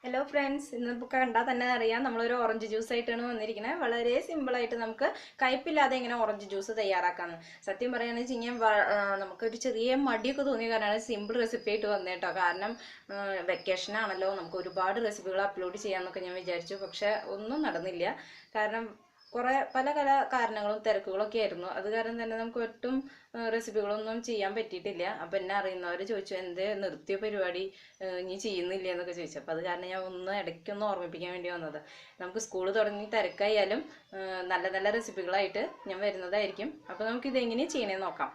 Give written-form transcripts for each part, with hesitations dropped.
Hello friends, ഇന്നിപ്പോൾ കണ്ടാൽ തന്നെ അറിയാം നമ്മളൊരു ഓറഞ്ച് ജ്യൂസ് ആയിട്ടാണ് വന്നിരിക്കുന്നത്. വളരെ സിമ്പിളായിട്ട് നമുക്ക് കയ്പില്ലാതെ എങ്ങനെ ഓറഞ്ച് ജ്യൂസ് തയ്യാറാക്കാമെന്ന്. സത്യം പറയുകയാണെന്ന് വെച്ച് കഴിഞ്ഞാൽ നമുക്കൊരു ചെറിയ മടിയൊക്കെ തോന്നിയ കാരണമാണ് സിമ്പിൾ റെസിപ്പി ആയിട്ട് വന്നേട്ടോ. കാരണം വെക്കേഷൻ ആണല്ലോ, നമുക്ക് ഒരുപാട് റെസിപ്പികൾ അപ്ലോഡ് ചെയ്യാമെന്നൊക്കെ ഞാൻ വിചാരിച്ചു. പക്ഷെ ഒന്നും നടന്നില്ല. കാരണം പല കാരണങ്ങളും തിരക്കുകളൊക്കെ ആയിരുന്നു. അത് കാരണം തന്നെ നമുക്ക് ഒട്ടും റെസിപ്പികളൊന്നും ചെയ്യാൻ പറ്റിയിട്ടില്ല. അപ്പം എന്നെ അറിയുന്നവർ ചോദിച്ചു, എന്ത് നിർത്തിയ പരിപാടി ഇനി ചെയ്യുന്നില്ല എന്നൊക്കെ ചോദിച്ചു. അപ്പം അത് കാരണം ഞാൻ ഇടയ്ക്കൊന്ന് ഓർമ്മിപ്പിക്കാൻ വേണ്ടി വന്നത്. നമുക്ക് സ്കൂൾ തുടങ്ങി തിരക്കായാലും നല്ല നല്ല റെസിപ്പികളായിട്ട് ഞാൻ വരുന്നതായിരിക്കും. അപ്പോൾ നമുക്കിതെങ്ങനെ ചെയ്യണമെന്ന് നോക്കാം.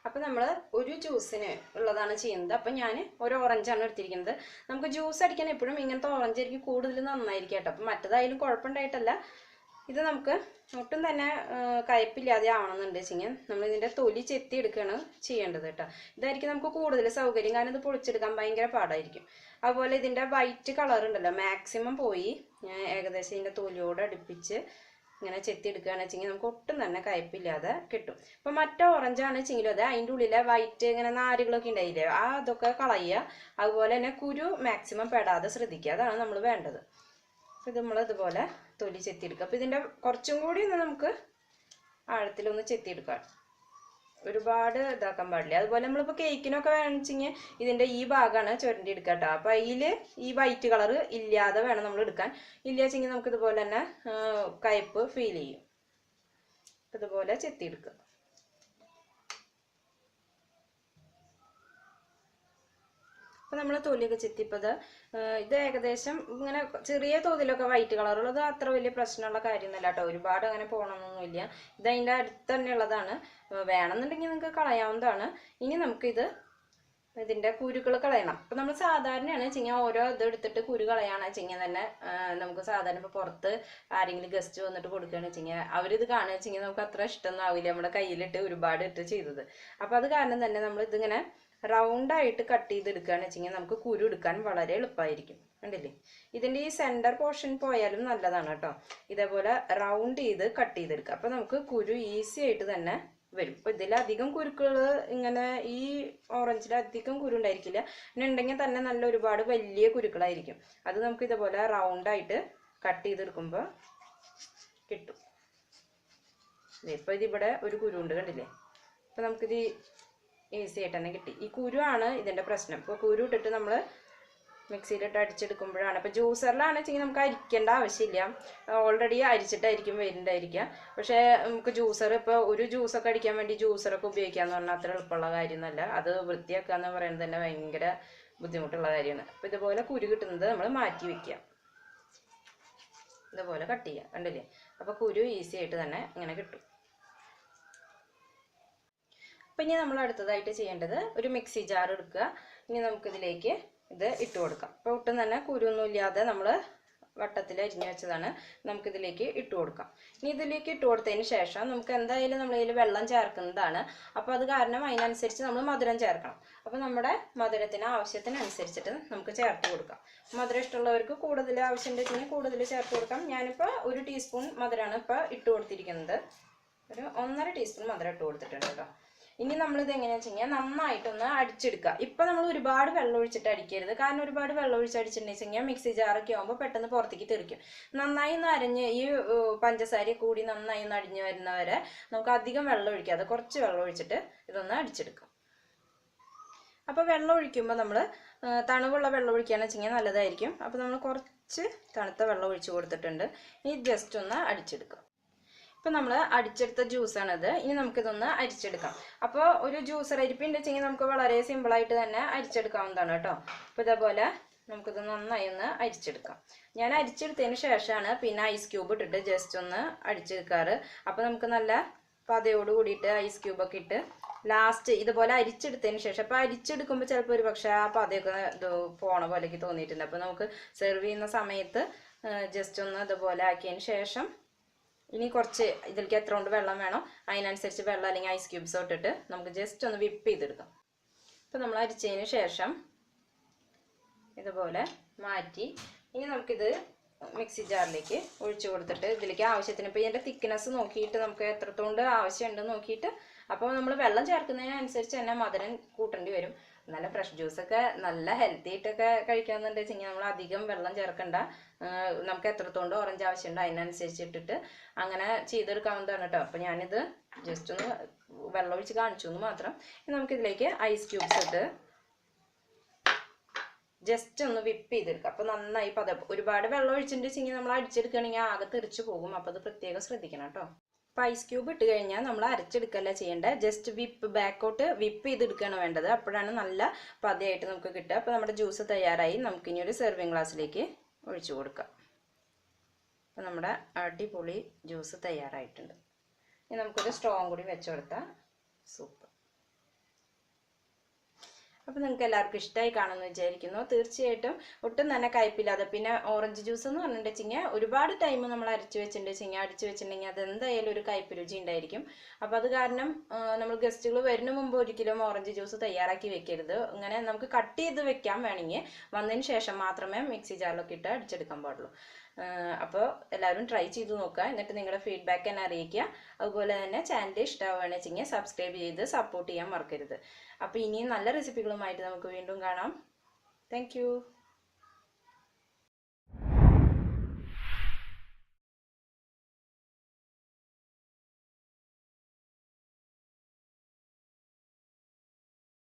അപ്പം നമ്മൾ ഒരു ജ്യൂസിന് ഉള്ളതാണ് ചെയ്യുന്നത്. അപ്പം ഞാൻ ഒരു ഓറഞ്ചാണ് എടുത്തിരിക്കുന്നത്. നമുക്ക് ജ്യൂസ് അടിക്കാൻ എപ്പോഴും ഇങ്ങനത്തെ ഓറഞ്ച് ആയിരിക്കും കൂടുതൽ നന്നായിരിക്കും കേട്ടോ. അപ്പം മറ്റേതായാലും കുഴപ്പമുണ്ടായിട്ടല്ല. ഇത് നമുക്ക് ഒട്ടും തന്നെ കയ്പില്ലാതെ ആവണമെന്നുണ്ട് വെച്ചെങ്കിൽ നമ്മൾ ഇതിൻ്റെ തൊലി ചെത്തി എടുക്കുകയാണ് ചെയ്യേണ്ടത് കേട്ടോ. ഇതായിരിക്കും നമുക്ക് കൂടുതൽ സൗകര്യം, കാരണം ഇത് പൊളിച്ചെടുക്കാൻ ഭയങ്കര പാടായിരിക്കും. അതുപോലെ ഇതിൻ്റെ വൈറ്റ് കളർ ഉണ്ടല്ലോ, മാക്സിമം പോയി ഏകദേശം ഇതിൻ്റെ തൊലിയോട് അടുപ്പിച്ച് ഇങ്ങനെ ചെത്തി എടുക്കുകയാണെന്ന് വെച്ചെങ്കിൽ നമുക്ക് ഒട്ടും തന്നെ കയ്പില്ലാതെ കിട്ടും. ഇപ്പം മറ്റേ ഓറഞ്ചാണ് വെച്ചെങ്കിലും അതെ, അതിൻ്റെ ഉള്ളിലെ വൈറ്റ് ഇങ്ങനെ നാരുകളൊക്കെ ഉണ്ടായില്ലേ, അതൊക്കെ കളയുക. അതുപോലെ തന്നെ കുരു മാക്സിമം പെടാതെ ശ്രദ്ധിക്കുക, അതാണ് നമ്മൾ വേണ്ടത്. ഇത് നമ്മൾ ഇതുപോലെ തൊലി ചെത്തിയെടുക്കുക. അപ്പോൾ ഇതിൻ്റെ കുറച്ചും കൂടി ഒന്ന് നമുക്ക് ആഴത്തിലൊന്ന് ചെത്തിയെടുക്കാം. ഒരുപാട് ഇതാക്കാൻ പാടില്ല. അതുപോലെ നമ്മളിപ്പോൾ കേക്കിനൊക്കെ വേണമെച്ചെങ്കിൽ ഇതിൻ്റെ ഈ ഭാഗമാണ് ചുരണ്ടി എടുക്കുക കേട്ടോ. അപ്പോൾ അതിൽ ഈ വൈറ്റ് കളർ ഇല്ലാതെ വേണം നമ്മൾ എടുക്കാൻ. ഇല്ല വെച്ചെങ്കിൽ നമുക്ക് ഇതുപോലെ തന്നെ കയ്പ്പ് ഫീൽ ചെയ്യും. ഇതുപോലെ ചെത്തിയെടുക്കുക. അപ്പോൾ നമ്മൾ തൊലിയൊക്കെ ചെത്തിയപ്പോൾ ഇത് ഏകദേശം ഇങ്ങനെ ചെറിയ തോതിലൊക്കെ വൈറ്റ് കളറുള്ളത് അത്ര വലിയ പ്രശ്നമുള്ള കാര്യമൊന്നുമല്ല കേട്ടോ. ഒരുപാട് അങ്ങനെ പോകണമെന്നൊന്നുമില്ല. ഇത് അതിൻ്റെ അടുത്ത് തന്നെ ഉള്ളതാണ്. വേണമെന്നുണ്ടെങ്കിൽ നിങ്ങൾക്ക് കളയാവുന്നതാണ്. ഇനി നമുക്കിത് ഇതിൻ്റെ കുരുക്കൾ കളയണം. അപ്പം നമ്മൾ സാധാരണയാണ് വെച്ചെങ്കിൽ ഓരോ ഇത് എടുത്തിട്ട് കുരു കളയാണെന്ന് വെച്ചെങ്കിൽ തന്നെ നമുക്ക് സാധാരണ ഇപ്പോൾ പുറത്ത് ആരെങ്കിലും ഗസ്റ്റ് വന്നിട്ട് കൊടുക്കുകയാണെന്ന് വെച്ചെങ്കിൽ അവരിത് കാണുക വെച്ചെങ്കിൽ നമുക്ക് അത്ര ഇഷ്ടമൊന്നും ആവില്ല നമ്മുടെ കയ്യിലിട്ട് ഒരുപാട് ഇട്ട് ചെയ്തത്. അപ്പോൾ അത് കാരണം തന്നെ നമ്മൾ ഇതിങ്ങനെ റൗണ്ടായിട്ട് കട്ട് ചെയ്തെടുക്കുകയാണെന്ന് വെച്ചെങ്കിൽ നമുക്ക് കുരു എടുക്കാൻ വളരെ എളുപ്പമായിരിക്കും. കണ്ടില്ലേ, ഇതിൻ്റെ ഈ സെൻറ്റർ പോർഷൻ പോയാലും നല്ലതാണ് കേട്ടോ. ഇതേപോലെ റൗണ്ട് ചെയ്ത് കട്ട് ചെയ്തെടുക്കുക. അപ്പോൾ നമുക്ക് കുരു ഈസി ആയിട്ട് തന്നെ വരും. അപ്പോൾ ഇതിലധികം കുരുക്കൾ ഇങ്ങനെ ഈ ഓറഞ്ചിൽ അധികം കുരു ഉണ്ടായിരിക്കില്ല. പിന്നെ ഉണ്ടെങ്കിൽ തന്നെ നല്ല ഒരുപാട് വലിയ കുരുക്കളായിരിക്കും. അത് നമുക്ക് ഇതേപോലെ റൗണ്ടായിട്ട് കട്ട് ചെയ്തെടുക്കുമ്പോൾ കിട്ടും. ഇപ്പോൾ ഇതിവിടെ ഒരു കുരു ഉണ്ട്, കണ്ടില്ലേ. അപ്പോൾ നമുക്കിത് ഈസി ആയിട്ട് തന്നെ കിട്ടി. ഈ കുരുവാണ് ഇതിൻ്റെ പ്രശ്നം. ഇപ്പോൾ കുരു ഇട്ടിട്ട് നമ്മൾ മിക്സിയിലിട്ട് അടിച്ചെടുക്കുമ്പോഴാണ്. ഇപ്പോൾ ജ്യൂസറിലാണ് വെച്ചെങ്കിൽ നമുക്ക് അരിക്കേണ്ട ആവശ്യമില്ല, ഓൾറെഡി അരിച്ചിട്ടായിരിക്കും വരുന്നുണ്ടായിരിക്കുക. പക്ഷേ നമുക്ക് ജ്യൂസർ ഇപ്പോൾ ഒരു ജ്യൂസൊക്കെ അടിക്കാൻ വേണ്ടി ജ്യൂസറൊക്കെ ഉപയോഗിക്കാമെന്ന് പറഞ്ഞാൽ അത്ര എളുപ്പമുള്ള കാര്യമൊന്നുമല്ല. അത് വൃത്തിയാക്കുക എന്ന് പറയുന്നത് തന്നെ ഭയങ്കര ബുദ്ധിമുട്ടുള്ള കാര്യമാണ്. അപ്പോൾ ഇതുപോലെ കുരു കിട്ടുന്നത് നമ്മൾ മാറ്റി വയ്ക്കുക, ഇതുപോലെ കട്ട് ചെയ്യുക. കണ്ടില്ലേ, അപ്പോൾ കുരു ഈസി ആയിട്ട് തന്നെ ഇങ്ങനെ കിട്ടും. അപ്പം ഇനി നമ്മൾ അടുത്തതായിട്ട് ചെയ്യേണ്ടത് ഒരു മിക്സി ജാർ എടുക്കുക. ഇനി നമുക്കിതിലേക്ക് ഇത് ഇട്ട് കൊടുക്കാം. അപ്പോൾ ഒട്ടും തന്നെ കുരുവൊന്നും ഇല്ലാതെ നമ്മൾ വട്ടത്തിൽ അരിഞ്ഞു വെച്ചതാണ്, നമുക്കിതിലേക്ക് ഇട്ട് കൊടുക്കാം. ഇനി ഇതിലേക്ക് ഇട്ട് കൊടുത്തതിന് ശേഷം നമുക്ക് എന്തായാലും നമ്മളിതിൽ വെള്ളം ചേർക്കുന്നതാണ്. അപ്പോൾ അത് കാരണം അതിനനുസരിച്ച് നമ്മൾ മധുരം ചേർക്കണം. അപ്പോൾ നമ്മുടെ മധുരത്തിന് ആവശ്യത്തിനനുസരിച്ചിട്ട് നമുക്ക് ചേർത്ത് കൊടുക്കാം. മധുരം ഇഷ്ടമുള്ളവർക്ക് കൂടുതൽ ആവശ്യമുണ്ടെങ്കിൽ കൂടുതൽ ചേർത്ത് കൊടുക്കാം. ഞാനിപ്പോൾ 1 ടീസ്പൂൺ മധുരമാണ് ഇപ്പോൾ ഇട്ട് കൊടുത്തിരിക്കുന്നത്. ഒരു 1.5 ടീസ്പൂൺ മധുരം ഇട്ട് കൊടുത്തിട്ടുണ്ട് കേട്ടോ. ഇനി നമ്മളിത് എങ്ങനെയാണെന്ന് വെച്ച് കഴിഞ്ഞാൽ നന്നായിട്ടൊന്ന് അടിച്ചെടുക്കുക. ഇപ്പം നമ്മൾ ഒരുപാട് വെള്ളം ഒഴിച്ചിട്ട് അടിക്കരുത്, കാരണം ഒരുപാട് വെള്ളം ഒഴിച്ച് അടിച്ചിട്ടുണ്ടെന്ന് വെച്ചാൽ മിക്സി ജാറൊക്കെ ആകുമ്പോൾ പെട്ടെന്ന് പുറത്തേക്ക് തെറിക്കും. നന്നായി ഒന്ന് അരഞ്ഞ് ഈ പഞ്ചസാര കൂടി നന്നായി ഒന്ന് അടിഞ്ഞ് വരുന്നവരെ നമുക്ക് അധികം വെള്ളം ഒഴിക്കാതെ കുറച്ച് വെള്ളം ഒഴിച്ചിട്ട് ഇതൊന്ന് അടിച്ചെടുക്കാം. അപ്പോൾ വെള്ളം ഒഴിക്കുമ്പോൾ നമ്മൾ തണുവുള്ള വെള്ളം ഒഴിക്കുകയാണെന്ന് വെച്ച് കഴിഞ്ഞാൽ നല്ലതായിരിക്കും. അപ്പോൾ നമ്മൾ കുറച്ച് തണുത്ത വെള്ളം ഒഴിച്ച് കൊടുത്തിട്ടുണ്ട്. ഇനി ജസ്റ്റ് ഒന്ന് അടിച്ചെടുക്കാം. ഇപ്പം നമ്മൾ അടിച്ചെടുത്ത ജ്യൂസാണിത്. ഇനി നമുക്കിതൊന്ന് അരിച്ചെടുക്കാം. അപ്പോൾ ഒരു ജ്യൂസർ അരിപ്പുണ്ട് വെച്ചെങ്കിൽ നമുക്ക് വളരെ സിമ്പിളായിട്ട് തന്നെ അരിച്ചെടുക്കാവുന്നതാണ് കേട്ടോ. അപ്പോൾ ഇതേപോലെ നമുക്കിത് നന്നായി ഒന്ന് അരിച്ചെടുക്കാം. ഞാൻ അരിച്ചെടുത്തതിന് ശേഷമാണ് പിന്നെ ഐസ് ക്യൂബ് ഇട്ടിട്ട് ജസ്റ്റ് ഒന്ന് അടിച്ചെടുക്കാറ്. അപ്പോൾ നമുക്ക് നല്ല പതയോട് കൂടിയിട്ട് ഐസ് ക്യൂബൊക്കെ ഇട്ട് ലാസ്റ്റ് ഇതുപോലെ അരിച്ചെടുത്തതിന് ശേഷം, അപ്പോൾ അരിച്ചെടുക്കുമ്പോൾ ചിലപ്പോൾ ഒരു പക്ഷേ ആ പതയൊക്കെ ഇത് പോണ പോലെയൊക്കെ തോന്നിയിട്ടുണ്ട്. അപ്പോൾ നമുക്ക് സെർവ് ചെയ്യുന്ന സമയത്ത് ജസ്റ്റ് ഒന്ന് ഇതുപോലെ ആക്കിയതിന് ശേഷം ഇനി കുറച്ച് ഇതിലേക്ക് എത്ര കൊണ്ട് വെള്ളം വേണോ അതിനനുസരിച്ച് വെള്ളം അല്ലെങ്കിൽ ഐസ് ക്യൂബ്സ് ഇട്ടിട്ട് നമുക്ക് ജസ്റ്റ് ഒന്ന് വിപ്പ് ചെയ്തെടുക്കാം. അപ്പോൾ നമ്മൾ അരിച്ചതിന് ശേഷം ഇതുപോലെ മാറ്റി ഇനി നമുക്കിത് മിക്സി ജാറിലേക്ക് ഒഴിച്ചു കൊടുത്തിട്ട് ഇതിലേക്ക് ആവശ്യത്തിന് ഇപ്പോൾ ഇതിൻ്റെ തിക്നെസ് നോക്കിയിട്ട് നമുക്ക് എത്രത്തോണ്ട് ആവശ്യമുണ്ട് നോക്കിയിട്ട്, അപ്പോൾ നമ്മൾ വെള്ളം ചേർക്കുന്നതിനനുസരിച്ച് തന്നെ മധുരം കൂട്ടേണ്ടി വരും. നല്ല ഫ്രഷ് ജ്യൂസൊക്കെ നല്ല ഹെൽത്തി ആയിട്ടൊക്കെ കഴിക്കാമെന്നുണ്ടെന്ന് വെച്ചെങ്കിൽ നമ്മൾ അധികം വെള്ളം ചേർക്കണ്ട. നമുക്ക് എത്രത്തോണ്ട് ഓറഞ്ച് ആവശ്യമുണ്ടോ അതിനനുസരിച്ച് ഇട്ടിട്ട് അങ്ങനെ ചെയ്തെടുക്കാവുന്നതാണ് കേട്ടോ. അപ്പോൾ ഞാനിത് ജസ്റ്റ് ഒന്ന് വെള്ളം ഒഴിച്ച് കാണിച്ചു എന്ന് മാത്രം. നമുക്കിതിലേക്ക് ഐസ് ക്യൂബ്സ് ഇട്ട് ജസ്റ്റ് ഒന്ന് വിപ്പ് ചെയ്തെടുക്കുക. അപ്പോൾ നന്നായി ഒരുപാട് വെള്ളം ഒഴിച്ചിട്ട് വെച്ചെങ്കിൽ നമ്മൾ അടിച്ചെടുക്കുകയാണെങ്കിൽ ആകെ തെറിച്ച് പോകും. അപ്പോൾ അത് പ്രത്യേകം ശ്രദ്ധിക്കണം കേട്ടോ. അപ്പോൾ ഐസ് ക്യൂബ് ഇട്ട് കഴിഞ്ഞാൽ നമ്മൾ അരച്ചെടുക്കല്ല ചെയ്യേണ്ടത്, ജസ്റ്റ് ബാക്കോട്ട് വിപ്പ് ചെയ്തെടുക്കുകയാണ് വേണ്ടത്. അപ്പോഴാണ് നല്ല പതയായിട്ട് നമുക്ക് കിട്ടുക. അപ്പോൾ നമ്മുടെ ജ്യൂസ് തയ്യാറായി. നമുക്കിനി ഒരു സെർവിങ് ഗ്ലാസ്സിലേക്ക് ഒഴിച്ചു കൊടുക്കാം. അപ്പോൾ നമ്മുടെ അടിപൊളി ജ്യൂസ് തയ്യാറായിട്ടുണ്ട്. ഇനി നമുക്കൊരു സ്ട്രോങ് കൂടി വെച്ച് കൊടുത്താൽ സൂപ്പർ. അപ്പോൾ നിങ്ങൾക്ക് എല്ലാവർക്കും ഇഷ്ടമായി കാണുമെന്ന് വിചാരിക്കുന്നു. തീർച്ചയായിട്ടും ഒട്ടും തന്നെ കയ്പില്ലാതെ. പിന്നെ ഓറഞ്ച് ജ്യൂസ് എന്ന് പറഞ്ഞിട്ടുണ്ടെങ്കിൽ ഒരുപാട് ടൈം നമ്മൾ അടിച്ചു വെച്ചിട്ടുണ്ടെങ്കിൽ അത് എന്തായാലും ഒരു കയ്പ് രുചി ഉണ്ടായിരിക്കും. അപ്പോൾ അത് കാരണം നമ്മൾ ഗസ്റ്റുകൾ വരുന്ന മുമ്പ് ഒരിക്കലും ഓറഞ്ച് ജ്യൂസ് തയ്യാറാക്കി വെക്കരുത്. ഇങ്ങനെ നമുക്ക് കട്ട് ചെയ്ത് വെക്കാൻ വേണമെങ്കിൽ വന്നതിന് ശേഷം മാത്രമേ മിക്സി ജാറിലൊക്കെ ഇട്ട് അടിച്ചെടുക്കാൻ പാടുള്ളൂ. അപ്പോൾ എല്ലാവരും ട്രൈ ചെയ്ത് നോക്കുക. എന്നിട്ട് നിങ്ങളുടെ ഫീഡ്ബാക്ക് എന്നെ അറിയിക്കുക. അതുപോലെ തന്നെ ചാനൽ ഇഷ്ടമാവുകയാണെന്ന് വെച്ചെങ്കിൽ സബ്സ്ക്രൈബ് ചെയ്ത് സപ്പോർട്ട് ചെയ്യാൻ മറക്കരുത്. അപ്പോൾ ഇനിയും നല്ല റെസിപ്പികളുമായിട്ട് നമുക്ക് വീണ്ടും കാണാം. താങ്ക്